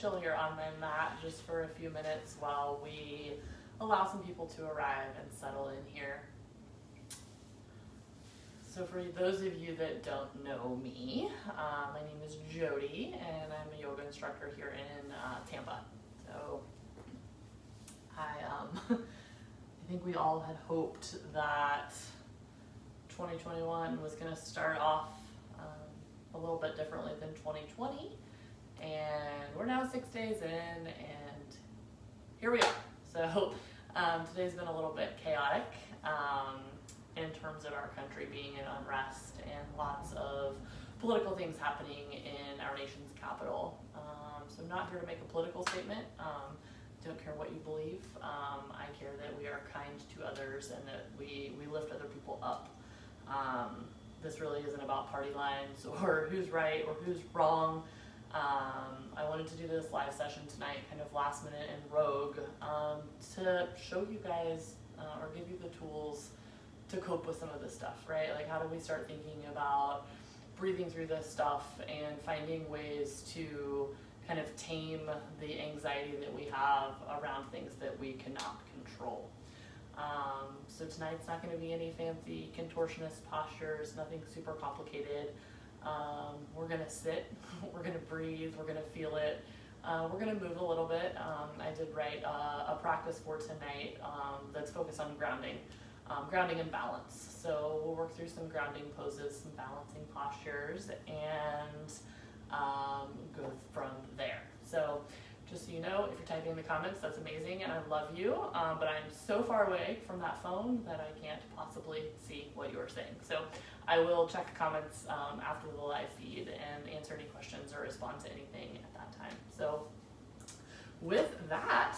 chill here on my mat just for a few minutes while we allow some people to arrive and settle in here. So for those of you that don't know me, my name is Jody, and I'm a yoga instructor here in Tampa. So I think we all had hoped that 2021 was going to start off a little bit differently than 2020, and we're now 6 days in, and here we are. So today's been a little bit chaotic in terms of our country being in unrest and lots of political things happening in our nation's capital. So I'm not here to make a political statement. Don't care what you believe. I care that we are kind to others and that we lift other people up. This really isn't about party lines or who's right or who's wrong. I wanted to do this live session tonight, kind of last minute and rogue, to show you guys or give you the tools to cope with some of this stuff, right? Like, how do we start thinking about breathing through this stuff and finding ways to kind of tame the anxiety that we have around things that we cannot control. So tonight's not going to be any fancy contortionist postures, nothing super complicated. We're going to sit, we're going to breathe, we're going to feel it, we're going to move a little bit. I did write a practice for tonight that's focused on grounding and balance. So we'll work through some grounding poses, some balancing postures, and go from there. So just so you know, if you're typing in the comments, that's amazing and I love you, but I'm so far away from that phone that I can't possibly see what you're saying. So I will check comments after the live feed and answer any questions or respond to anything at that time. So with that,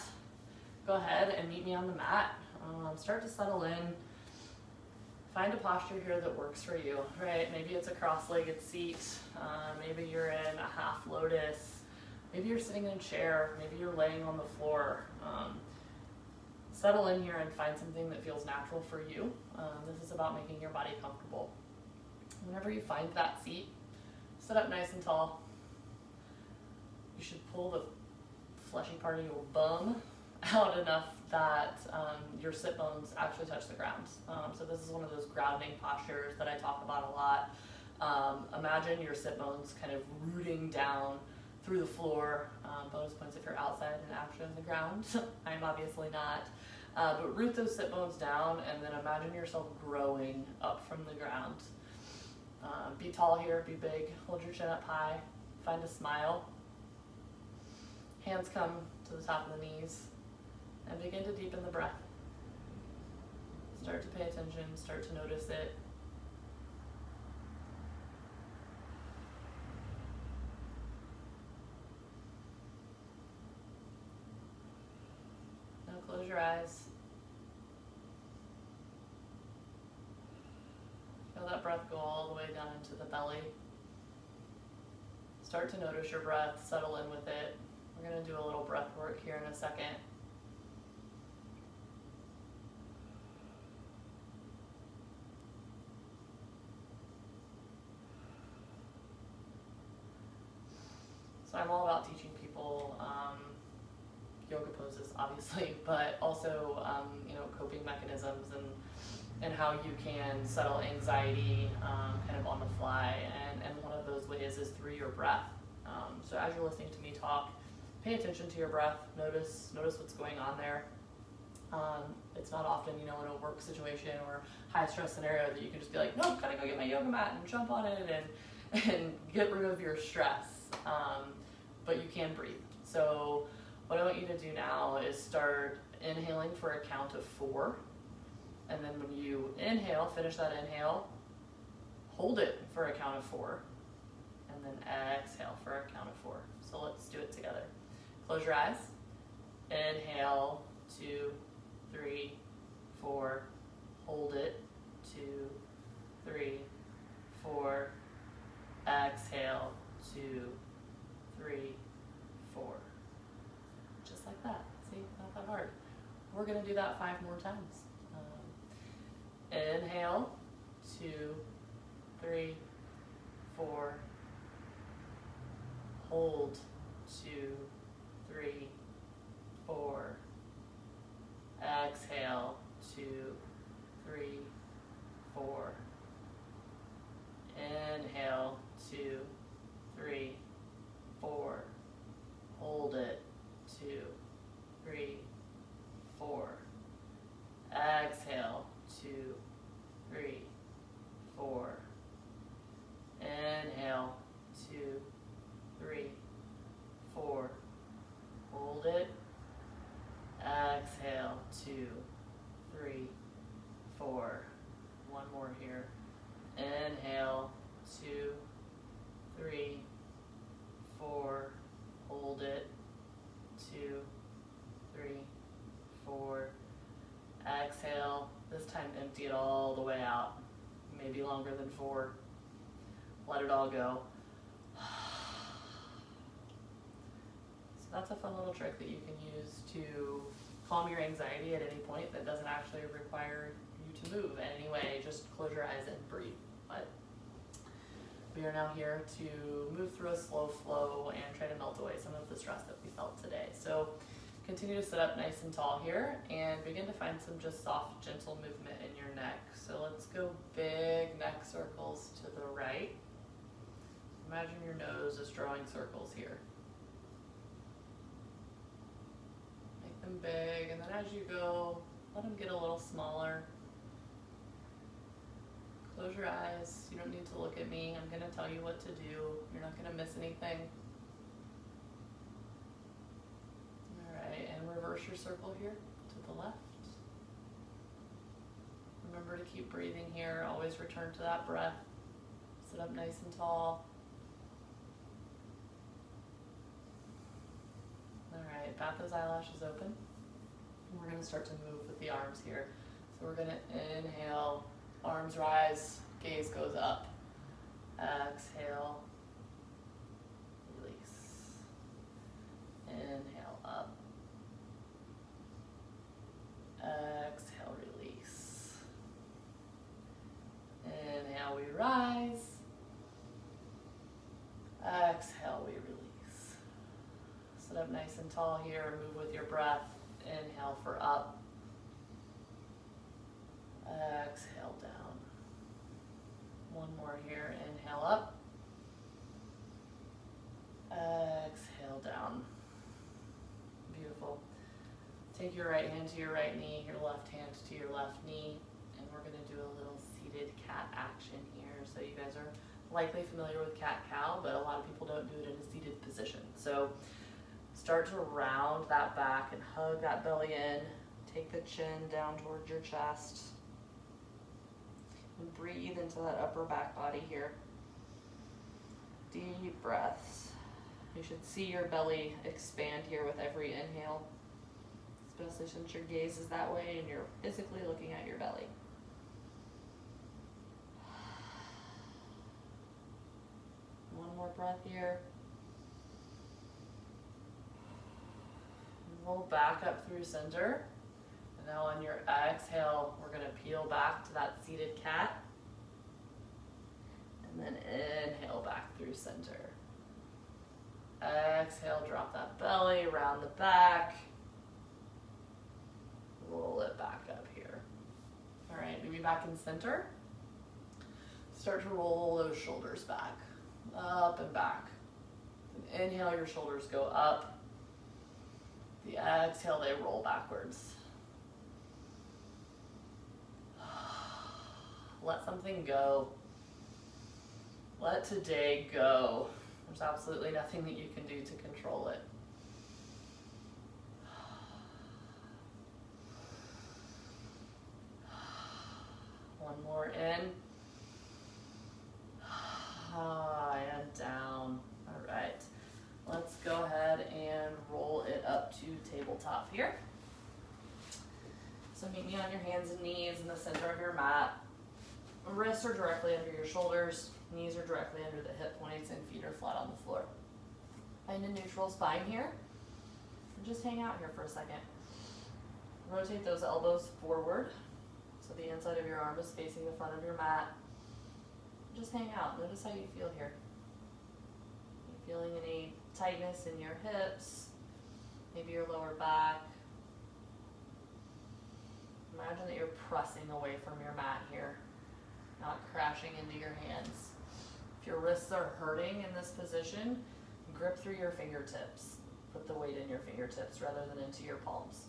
go ahead and meet me on the mat. Start to settle in. Find a posture here that works for you, right? Maybe it's a cross-legged seat. Maybe you're in a half lotus. Maybe you're sitting in a chair. Maybe you're laying on the floor. Settle in here and find something that feels natural for you. This is about making your body comfortable. Whenever you find that seat, sit up nice and tall. You should pull the fleshy part of your bum out enough that your sit bones actually touch the ground. So this is one of those grounding postures that I talk about a lot. Imagine your sit bones kind of rooting down through the floor. Bonus points if you're outside and actually on the ground. I'm obviously not. But root those sit bones down and then imagine yourself growing up from the ground. Be tall here, be big, hold your chin up high, find a smile. Hands come to the top of the knees. And begin to deepen the breath. Start to pay attention, start to notice it. Now close your eyes. Feel that breath go all the way down into the belly. Start to notice your breath, settle in with it. We're going to do a little breath work here in a second. So I'm all about teaching people yoga poses, obviously, but also coping mechanisms and how you can settle anxiety kind of on the fly. And one of those ways is through your breath. So as you're listening to me talk, pay attention to your breath. Notice what's going on there. It's not often, in a work situation or high stress scenario that you can just be like, nope, gotta go get my yoga mat and jump on it and get rid of your stress. But you can breathe. So what I want you to do now is start inhaling for a count of 4. And then when you inhale, finish that inhale, hold it for a count of 4. And then exhale for a count of 4. So let's do it together. Close your eyes. Inhale, 2, 3, 4. Hold it, 2, 3, 4. Exhale, 2, 3, 4. Just like that. See, not that hard. We're going to do that 5 more times. Inhale, 2, 3, 4. Hold, 2, 3, 4. Exhale, 2, 3, 4. Inhale, 2, 3, 4. Hold it, 2, 3, 4. Exhale, 2, 3, 4. Inhale, 2, 3, 4. Hold it. Exhale, 2, 3, 4. One more here. Inhale, 2, 3, 4. Hold it. 2, 3, 4. Exhale. This time empty it all the way out. Maybe longer than 4. Let it all go. So that's a fun little trick that you can use to calm your anxiety at any point that doesn't actually require you to move in any way. Just close your eyes and breathe. But we are now here to move through a slow flow and try to melt away some of the stress that we felt today. So continue to sit up nice and tall here and begin to find some just soft, gentle movement in your neck. So let's go big neck circles to the right. Imagine your nose is drawing circles here. Make them big, and then as you go, let them get a little smaller. Close your eyes. You don't need to look at me. I'm going to tell you what to do. You're not going to miss anything. Alright, and reverse your circle here to the left. Remember to keep breathing here. Always return to that breath. Sit up nice and tall. Alright, bat those eyelashes open. And we're going to start to move with the arms here. So we're going to inhale, arms rise, gaze goes up. Exhale, release. Inhale, up. Exhale, release. Inhale, we rise. Exhale, we release. Sit up nice and tall here. Move with your breath. Inhale for up. Exhale down. One more here. Inhale up. Exhale down. Beautiful. Take your right hand to your right knee, your left hand to your left knee, and we're going to do a little seated cat action here. So you guys are likely familiar with cat-cow, but a lot of people don't do it in a seated position. So start to round that back and hug that belly in. Take the chin down towards your chest. And breathe into that upper back body here. Deep breaths. You should see your belly expand here with every inhale, especially since your gaze is that way and you're physically looking at your belly. One more breath here. Roll back up through center. And now on your exhale, we're going to peel back to that seated cat. And then inhale back through center. Exhale, drop that belly, round the back. Roll it back up here. All right, maybe back in center. Start to roll those shoulders back, up and back. And inhale, your shoulders go up. The exhale, they roll backwards. Let something go. Let today go. There's absolutely nothing that you can do to control it. One more in. And down. All right. Let's go ahead and roll it up to tabletop here. So meet me on your hands and knees in the center of your mat. Wrists are directly under your shoulders. Knees are directly under the hip points and feet are flat on the floor. Find a neutral spine here. And just hang out here for a second. Rotate those elbows forward. So the inside of your arm is facing the front of your mat. Just hang out. Notice how you feel here. Are you feeling any tightness in your hips? maybe your lower back. Imagine that you're pressing away from your mat here, not crashing into your hands. If your wrists are hurting in this position, grip through your fingertips. Put the weight in your fingertips rather than into your palms.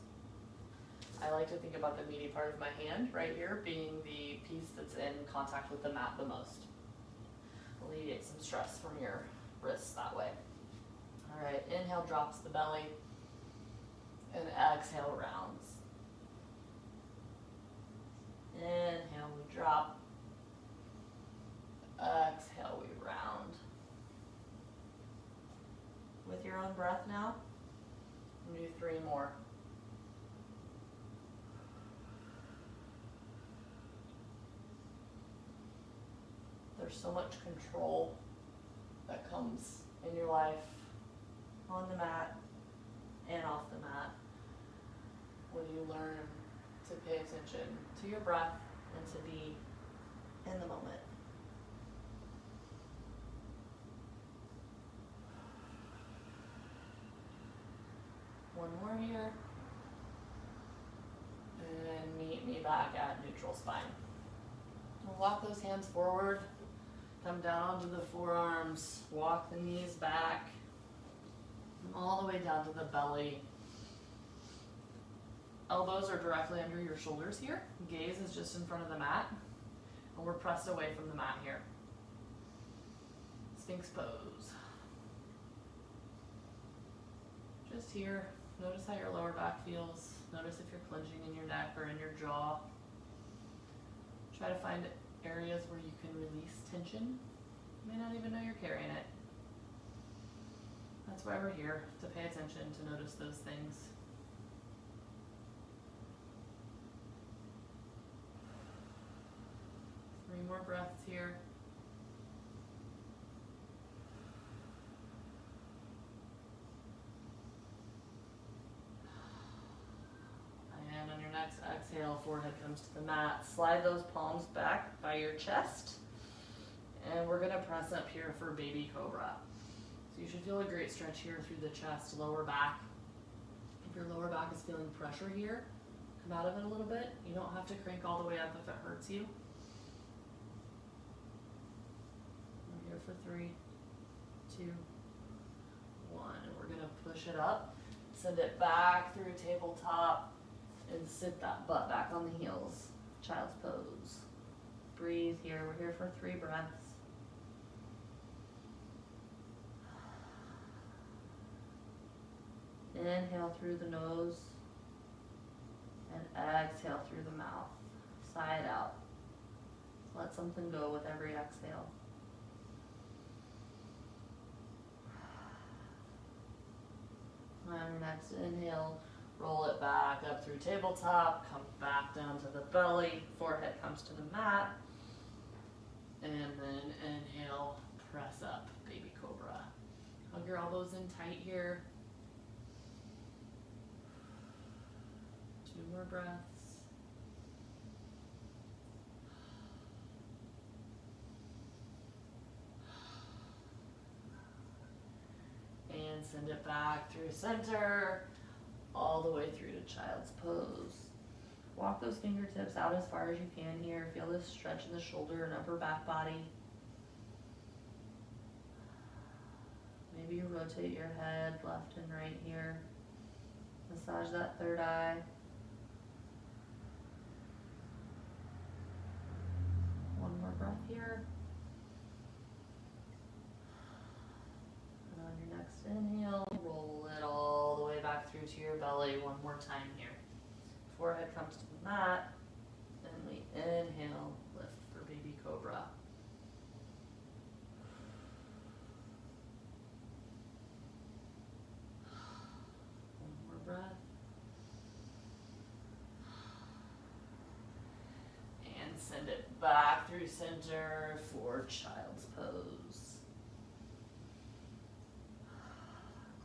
I like to think about the meaty part of my hand right here being the piece that's in contact with the mat the most. Alleviate some stress from your wrists that way. All right, inhale drops the belly, and exhale rounds. Inhale, we drop. Exhale, we round. With your own breath now, do 3 more. There's so much control that comes in your life on the mat and off the mat when you learn to pay attention to your breath and to be in the moment. One more here. And meet me back at neutral spine. We'll walk those hands forward. Come down onto the forearms. Walk the knees back. All the way down to the belly. Elbows are directly under your shoulders here. Gaze is just in front of the mat. And we're pressed away from the mat here. Sphinx pose. Just here. Notice how your lower back feels. Notice if you're clenching in your neck or in your jaw. Try to find areas where you can release tension. You may not even know you're carrying it. That's why we're here, to pay attention, to notice those things. Three more breaths here. And on your next exhale, forehead comes to the mat. Slide those palms back by your chest. And we're gonna press up here for baby cobra. So you should feel a great stretch here through the chest, lower back. If your lower back is feeling pressure here, come out of it a little bit. You don't have to crank all the way up if it hurts you. We're here for 3, 2, 1. And we're gonna push it up, send it back through tabletop, and sit that butt back on the heels. Child's pose. Breathe here. We're here for 3 breaths. Inhale through the nose and exhale through the mouth. Sigh it out. Let something go with every exhale. On your next inhale, roll it back up through tabletop, come back down to the belly, forehead comes to the mat, and then inhale, press up, baby cobra. Hug your elbows in tight here. 2 more breaths. And send it back through center, all the way through to child's pose. Walk those fingertips out as far as you can here. Feel this stretch in the shoulder and upper back body. Maybe you rotate your head left and right here. Massage that third eye. One more breath here. And on your next inhale, roll it all the way back through to your belly. One more time here. Forehead comes to the mat, and we inhale, lift for baby cobra. One more breath. And send it back through center for child's pose.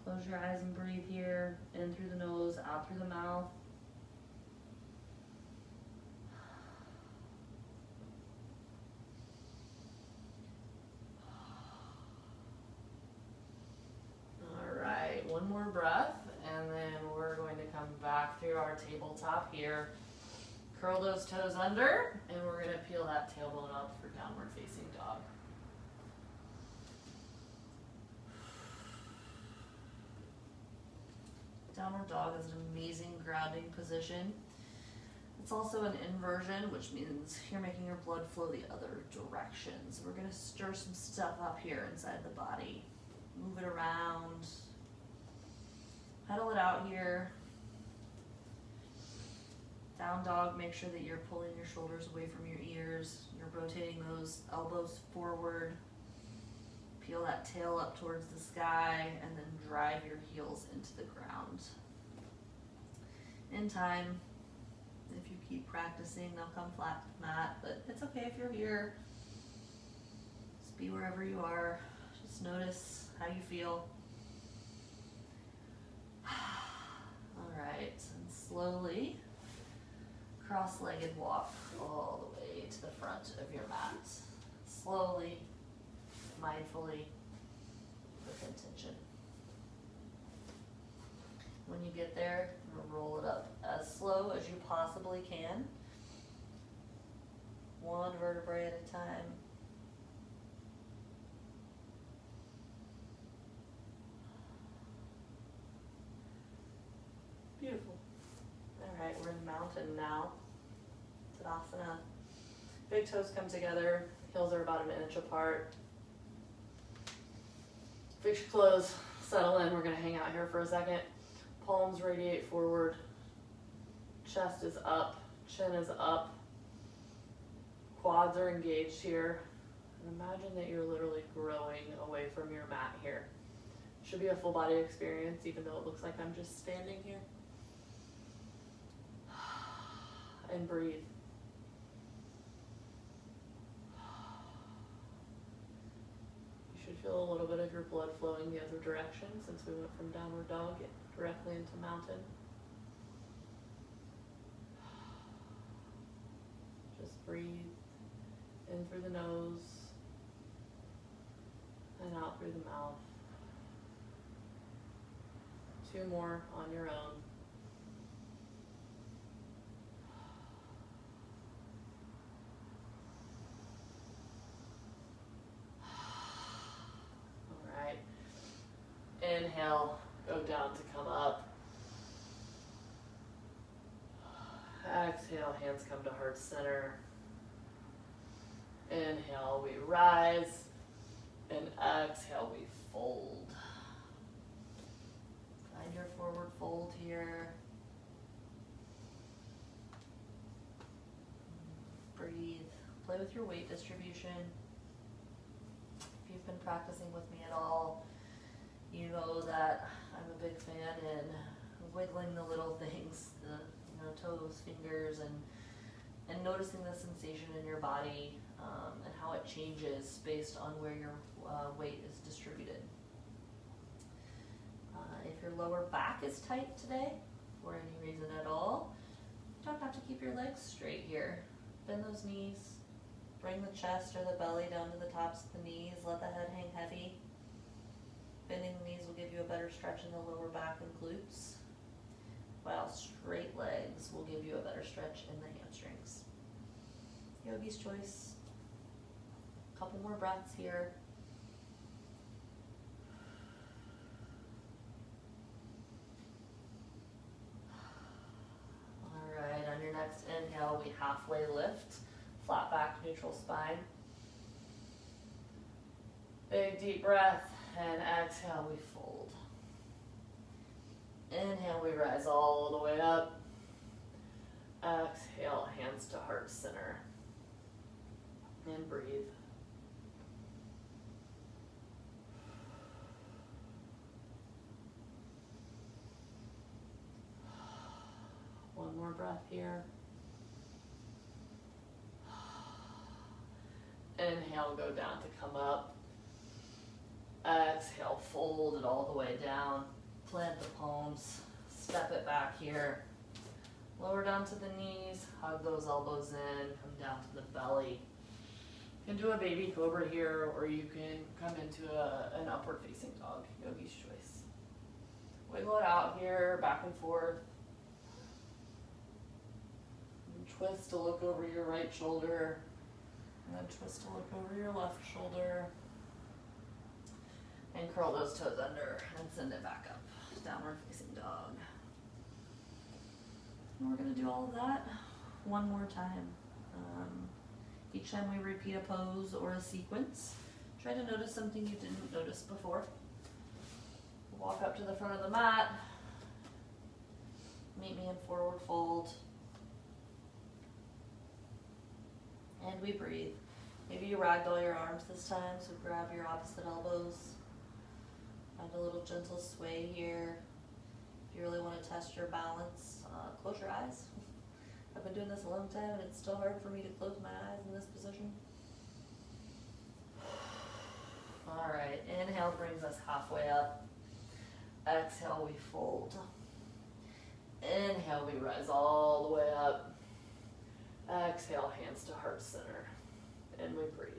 Close your eyes and breathe here, in through the nose, out through the mouth. All right, one more breath, and then our tabletop here. Curl those toes under, and we're gonna peel that tailbone up for downward facing dog. Downward dog is an amazing grounding position. It's also an inversion, which means you're making your blood flow the other direction. So we're gonna stir some stuff up here inside the body. Move it around. Pedal it out here. Down dog, make sure that you're pulling your shoulders away from your ears. You're rotating those elbows forward. Peel that tail up towards the sky and then drive your heels into the ground. In time, if you keep practicing, they'll come flat to the mat, but it's okay if you're here. Just be wherever you are. Just notice how you feel. All right, and slowly cross-legged walk all the way to the front of your mat. Slowly, mindfully, with intention. When you get there, roll it up as slow as you possibly can. One vertebrae at a time. Beautiful. All right, we're in mountain now. Tadasana. Big toes come together. Heels are about an inch apart. Fix your clothes. Settle in. We're going to hang out here for a second. Palms radiate forward. Chest is up. Chin is up. Quads are engaged here. And imagine that you're literally growing away from your mat here. Should be a full body experience, even though it looks like I'm just standing here. And breathe. You should feel a little bit of your blood flowing the other direction since we went from downward dog directly into mountain. Just breathe in through the nose and out through the mouth. 2 more on your own. Inhale, go down to come up. Exhale, hands come to heart center. Inhale, we rise. And exhale, we fold. Find your forward fold here. Breathe. Play with your weight distribution. If you've been practicing with me at all, you know that I'm a big fan in wiggling the little things, the toes, fingers, and noticing the sensation in your body and how it changes based on where your weight is distributed. If your lower back is tight today, for any reason at all, you don't have to keep your legs straight here. Bend those knees, bring the chest or the belly down to the tops of the knees, let the head hang heavy. Bending the knees will give you a better stretch in the lower back and glutes, while straight legs will give you a better stretch in the hamstrings. Yogi's choice. A couple more breaths here. All right, on your next inhale, we halfway lift, flat back, neutral spine. Big deep breath. And exhale, we fold. Inhale, we rise all the way up. Exhale, hands to heart center. And breathe. One more breath here. Inhale, go down to come up. Exhale, fold it all the way down. Plant the palms. Step it back here. Lower down to the knees. Hug those elbows in. Come down to the belly. You can do a baby cobra here, or you can come into an upward facing dog. Yogi's choice. Wiggle it out here, back and forth. twist to look over your right shoulder, and then twist to look over your left shoulder. And curl those toes under and send it back up. Downward facing dog. And we're gonna do all of that one more time. Each time we repeat a pose or a sequence, try to notice something you didn't notice before. Walk up to the front of the mat. Meet me in forward fold. And we breathe. Maybe you ragdoll your arms this time, so grab your opposite elbows. Find a little gentle sway here. If you really want to test your balance, close your eyes. I've been doing this a long time and it's still hard for me to close my eyes in this position. All right, inhale brings us halfway up. Exhale, we fold. Inhale, we rise all the way up. Exhale, hands to heart center. And we breathe.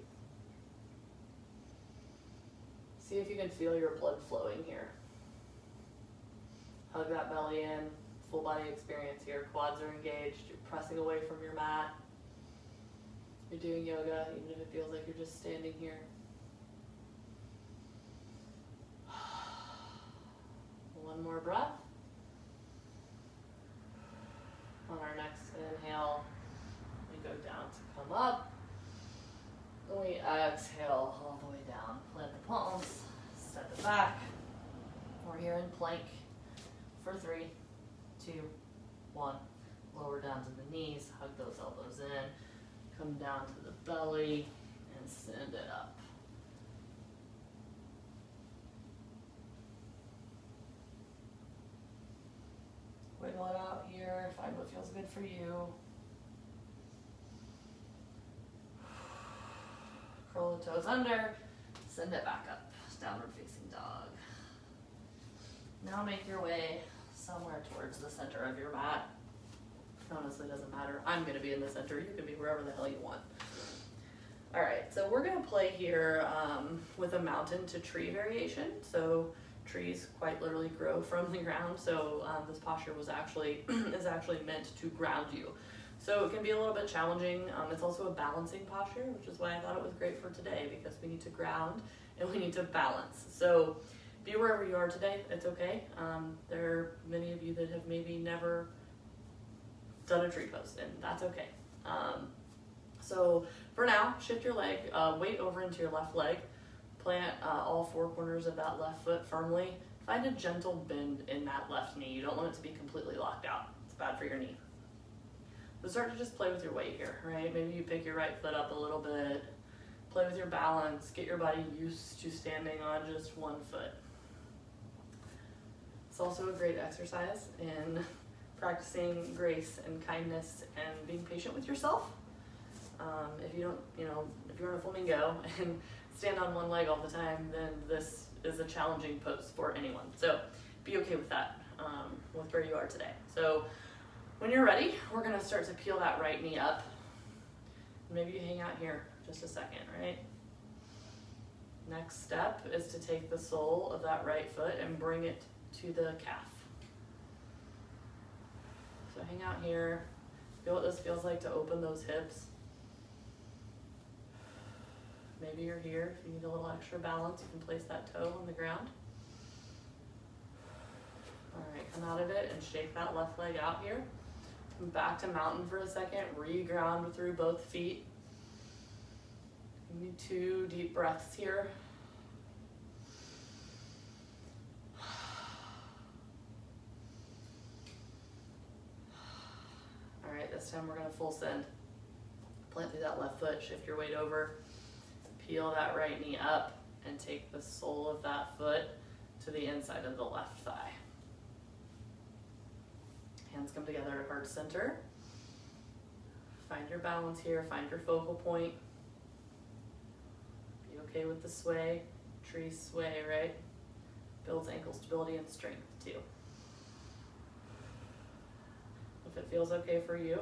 See if you can feel your blood flowing here. Hug that belly in. Full body experience here. Quads are engaged. You're pressing away from your mat. You're doing yoga, even if it feels like you're just standing here. One more breath. On our next inhale, we go down to come up. And we exhale all the way down. Plant the palms, step it back. We're here in plank for 3, 2, 1. Lower down to the knees, hug those elbows in. Come down to the belly and send it up. Wiggle it out here, find what feels good for you. Curl the toes under, send it back up, downward facing dog. Now make your way somewhere towards the center of your mat. Honestly, doesn't matter. I'm gonna be in the center, you can be wherever the hell you want. All right, so we're gonna play here with a mountain to tree variation. So trees quite literally grow from the ground, so this posture was actually is actually meant to ground you. So it can be a little bit challenging. It's also a balancing posture, which is why I thought it was great for today, because we need to ground and we need to balance. So be wherever you are today, it's okay. There are many of you that have maybe never done a tree pose, and that's okay. So for now, shift your leg, weight over into your left leg. Plant all 4 corners of that left foot firmly. Find a gentle bend in that left knee. You don't want it to be completely locked out. It's bad for your knee. So start to just play with your weight here, right? Maybe you pick your right foot up a little bit. Play with your balance. Get your body used to standing on just one foot. It's also a great exercise in practicing grace and kindness and being patient with yourself. If you don't, if you're in a flamingo and stand on one leg all the time, then this is a challenging pose for anyone. So be okay with that, with where you are today. So when you're ready, we're gonna start to peel that right knee up. Maybe you hang out here just a second, right? Next step is to take the sole of that right foot and bring it to the calf. So hang out here, feel what this feels like to open those hips. Maybe you're here, if you need a little extra balance, you can place that toe on the ground. All right, come out of it and shake that left leg out here. Come back to mountain for a second, re-ground through both feet. You need 2 deep breaths here. All right, this time we're gonna full send. Plant through that left foot, shift your weight over. Peel that right knee up and take the sole of that foot to the inside of the left thigh. Hands come together at heart center. Find your balance here, find your focal point. Be okay with the sway, tree sway, right? Builds ankle stability and strength too. If it feels okay for you,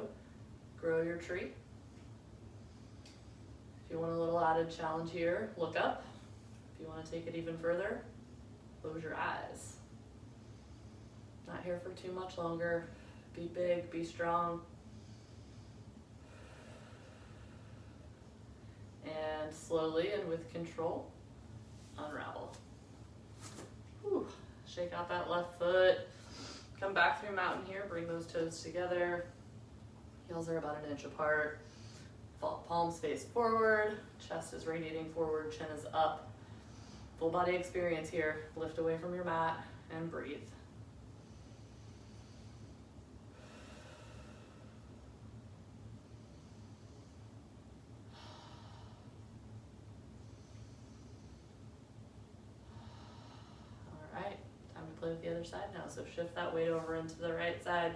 grow your tree. If you want a little added challenge here, look up. If you want to take it even further, close your eyes. Not here for too much longer. Be big, be strong. And slowly and with control, unravel. Whew. Shake out that left foot. Come back through mountain here, bring those toes together. Heels are about 1 inch apart. Palms face forward, chest is radiating forward, chin is up. Full body experience here. Lift away from your mat and breathe. Alright, time to play with the other side now. So shift that weight over into the right side.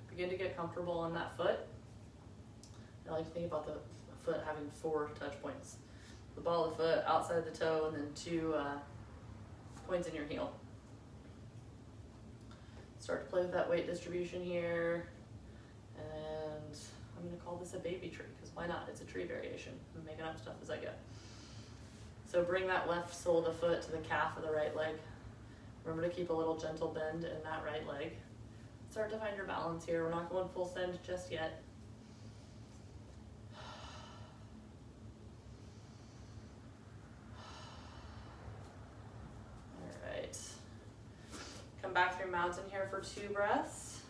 Begin to get comfortable on that foot. I like to think about the foot having 4 touch points. The ball of the foot, outside the toe, and then 2 points in your heel. Start to play with that weight distribution here. And I'm going to call this a baby tree, because why not? It's a tree variation. I'm making up stuff as I go. So bring that left sole of the foot to the calf of the right leg. Remember to keep a little gentle bend in that right leg. Start to find your balance here. We're not going full send just yet. Alright. Come back through mountain here for 2 breaths.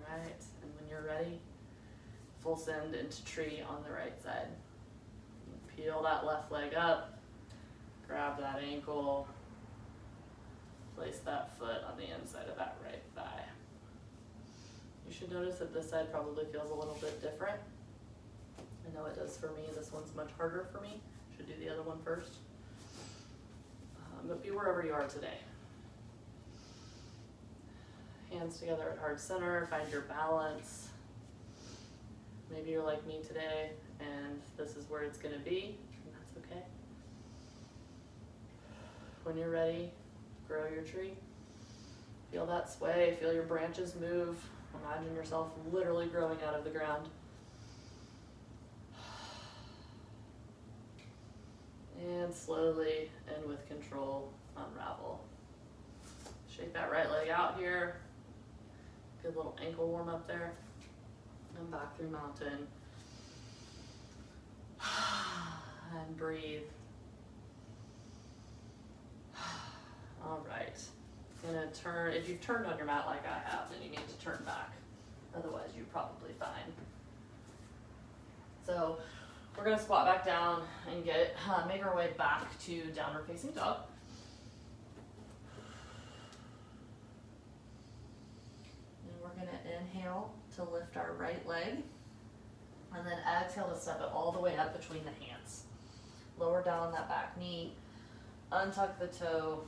Alright, and when you're ready, full send into tree on the right side. Peel that left leg up, grab that ankle, place that foot on the inside of that right thigh. You should notice that this side probably feels a little bit different. I know it does for me. This one's much harder for me. Should do the other one first. But be wherever you are today. Hands together at heart center, find your balance. Maybe you're like me today and this is where it's going to be, and that's okay. When you're ready, grow your tree. Feel that sway, feel your branches move. Imagine yourself literally growing out of the ground. And slowly and with control, unravel. Shake that right leg out here. Good little ankle warm up there. And back through mountain. And breathe. All right. Gonna turn, if you've turned on your mat like I have, then you need to turn back. Otherwise, you're probably fine. So we're gonna squat back down and make our way back to downward facing dog. And we're gonna inhale to lift our right leg, and then exhale to step it all the way up between the hands. Lower down that back knee, untuck the toe,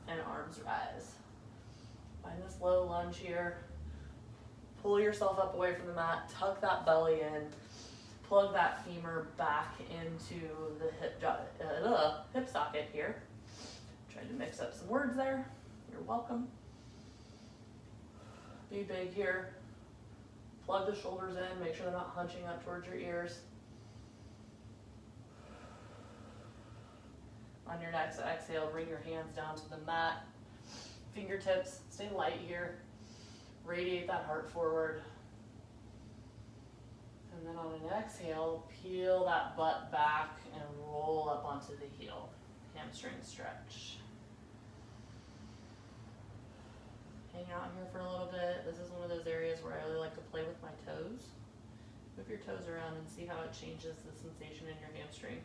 and arms rise. Find this low lunge here. Pull yourself up away from the mat, tuck that belly in, plug that femur back into the hip socket here. Trying to mix up some words there. You're welcome. Be big here. Plug the shoulders in, make sure they're not hunching up towards your ears. On your next exhale, bring your hands down to the mat. Fingertips, stay light here. Radiate that heart forward. And then on an exhale, peel that butt back and roll up onto the heel. Hamstring stretch. Hang out here for a little bit. This is one of those areas where I really like to play with my toes. Move your toes around and see how it changes the sensation in your hamstring.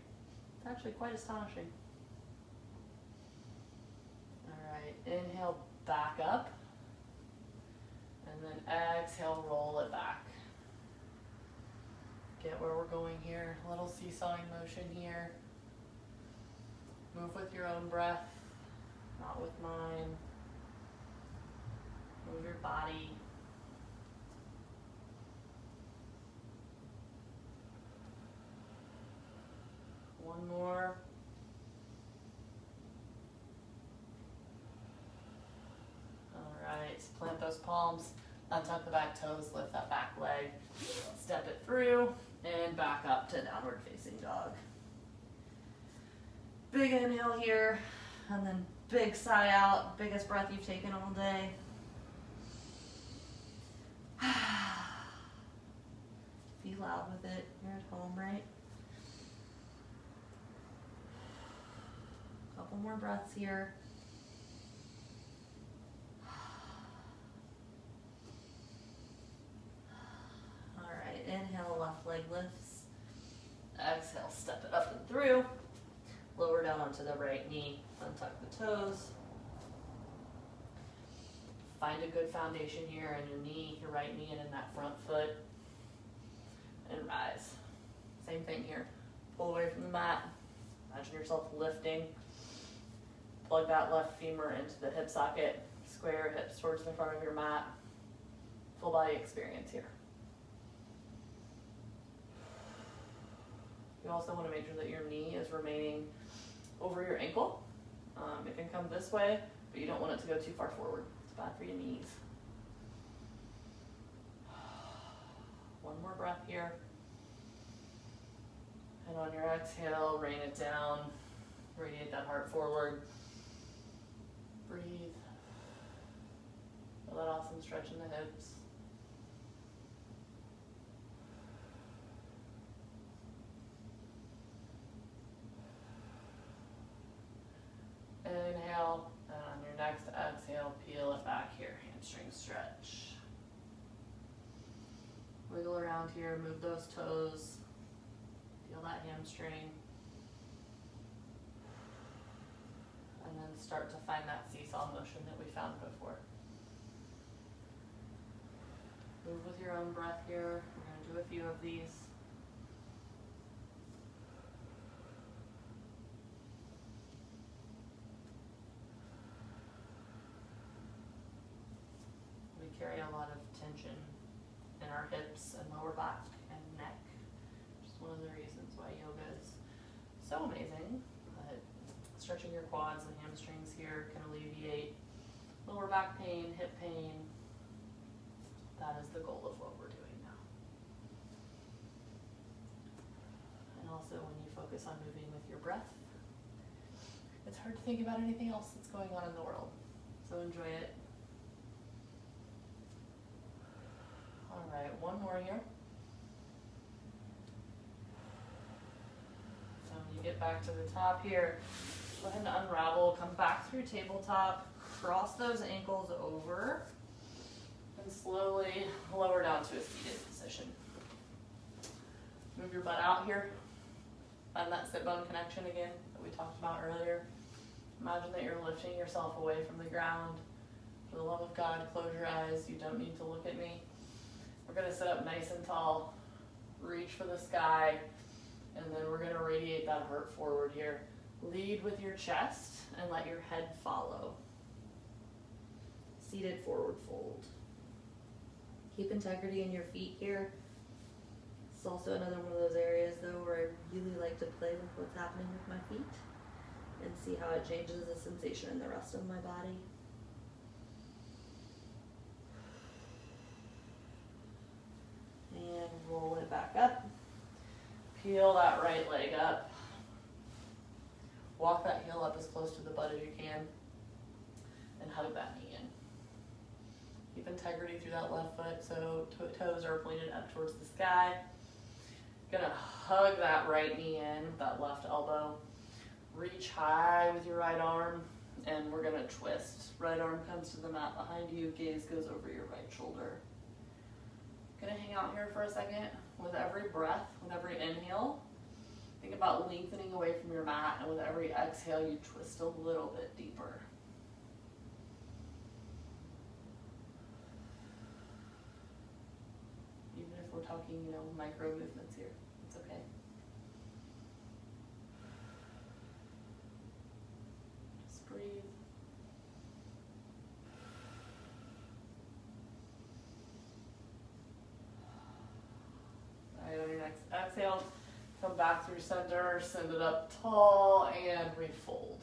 It's actually quite astonishing. Alright, inhale back up. And then exhale, roll it back. Get where we're going here. A little seesawing motion here. Move with your own breath, not with mine. Move your body. One more. All right, plant those palms, untuck the back toes, lift that back leg, step it through, and back up to downward facing dog. Big inhale here, and then Big sigh out, biggest breath you've taken all day. Be loud with it. You're at home, right? Couple more breaths here. All right, inhale, left leg lifts. Exhale, step it up and through. Lower down onto the right knee, untuck the toes. Find a good foundation here in your knee, your right knee, and in that front foot. And rise. Same thing here. Pull away from the mat. Imagine yourself lifting. Plug that left femur into the hip socket. Square your hips towards the front of your mat. Full body experience here. You also want to make sure that your knee is remaining over your ankle. It can come this way, but you don't want it to go too far forward. It's bad for your knees. One more breath here. And on your exhale, rain it down. Radiate that heart forward. Breathe. Feel that awesome stretch in the hips. Inhale, and on your next exhale, peel it back here, hamstring stretch. Wiggle around here, move those toes, feel that hamstring. And then start to find that seesaw motion that we found before. Move with your own breath here. We're going to do a few of these. We carry a lot of tension in our hips and lower back and neck, which is one of the reasons why yoga is so amazing. But stretching your quads and hamstrings here can alleviate lower back pain, hip pain. That is the goal of what we're doing now. And also when you focus on moving with your breath, it's hard to think about anything else that's going on in the world. So enjoy it. All right, one more here. So when you get back to the top here, go ahead and unravel, come back through tabletop, cross those ankles over, and slowly lower down to a seated position. Move your butt out here. Find that sit bone connection again that we talked about earlier. Imagine that you're lifting yourself away from the ground. For the love of God, close your eyes. You don't need to look at me. We're going to sit up nice and tall. Reach for the sky. And then we're going to radiate that heart forward here. Lead with your chest and let your head follow. Seated forward fold. Keep integrity in your feet here. It's also another one of those areas though where I really like to play with what's happening with my feet and see how it changes the sensation in the rest of my body. And roll it back up. Peel that right leg up. Walk that heel up as close to the butt as you can and hug that knee in. Keep integrity through that left foot so toes are pointed up towards the sky. Gonna hug that right knee in with that left elbow. Reach high with your right arm and we're gonna twist. Right arm comes to the mat behind you, gaze goes over your right shoulder. Gonna hang out here for a second. With every breath, with every inhale, think about lengthening away from your mat, and with every exhale you twist a little bit deeper. Even if we're talking, micro movements here, it's okay. Just breathe. Alright, on your next exhale, come back through center, send it up tall, and refold.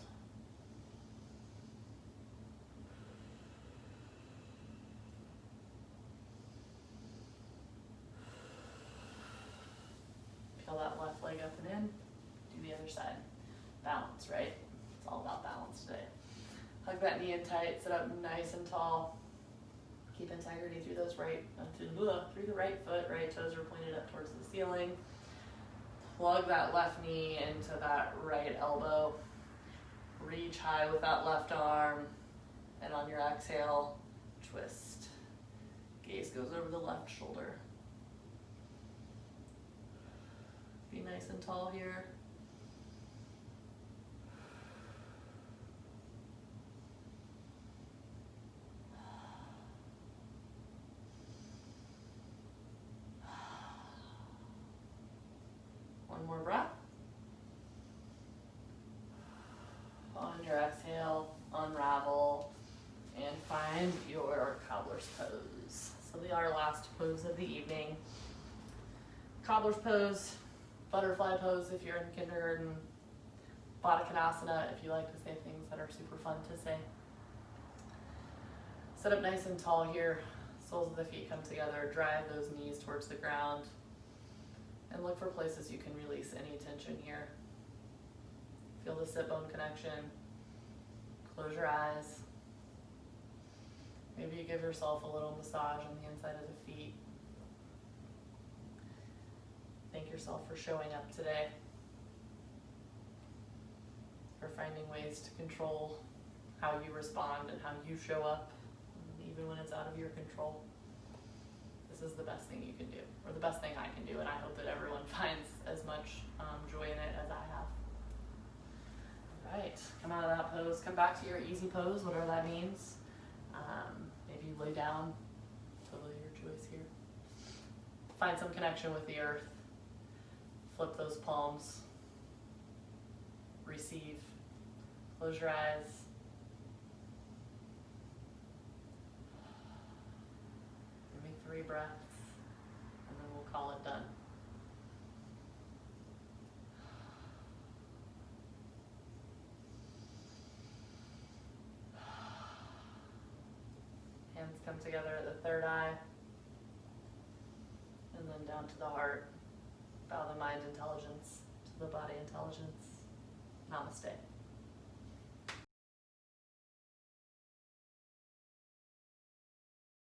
Peel that left leg up and in. Do the other side. Balance, right? It's all about balance today. Hug that knee in tight, sit up nice and tall. Keep integrity through those through the right foot, right toes are pointed up towards the ceiling. Plug that left knee into that right elbow. Reach high with that left arm, and on your exhale, twist. Gaze goes over the left shoulder. Be nice and tall here. One more breath. On your exhale, unravel and find your cobbler's pose. So our last pose of the evening. Cobbler's pose, butterfly pose if you're in kindergarten, Baddha Konasana if you like to say things that are super fun to say. Sit up nice and tall here, soles of the feet come together, drive those knees towards the ground, and look for places you can release any tension here. Feel the sit bone connection. Close your eyes. Maybe you give yourself a little massage on the inside of the feet. Thank yourself for showing up today, for finding ways to control how you respond and how you show up, even when it's out of your control. This is the best thing you can do, or the best thing I can do, and I hope that everyone finds as much joy in it as I have. All right, come out of that pose, come back to your easy pose, whatever that means. Maybe you lay down, totally your choice here. Find some connection with the earth. Flip those palms. Receive. Close your eyes. Give me 3 breaths, and then we'll call it done. Hands come together at the third eye, and then down to the heart. Bow the mind intelligence to the body intelligence. Namaste.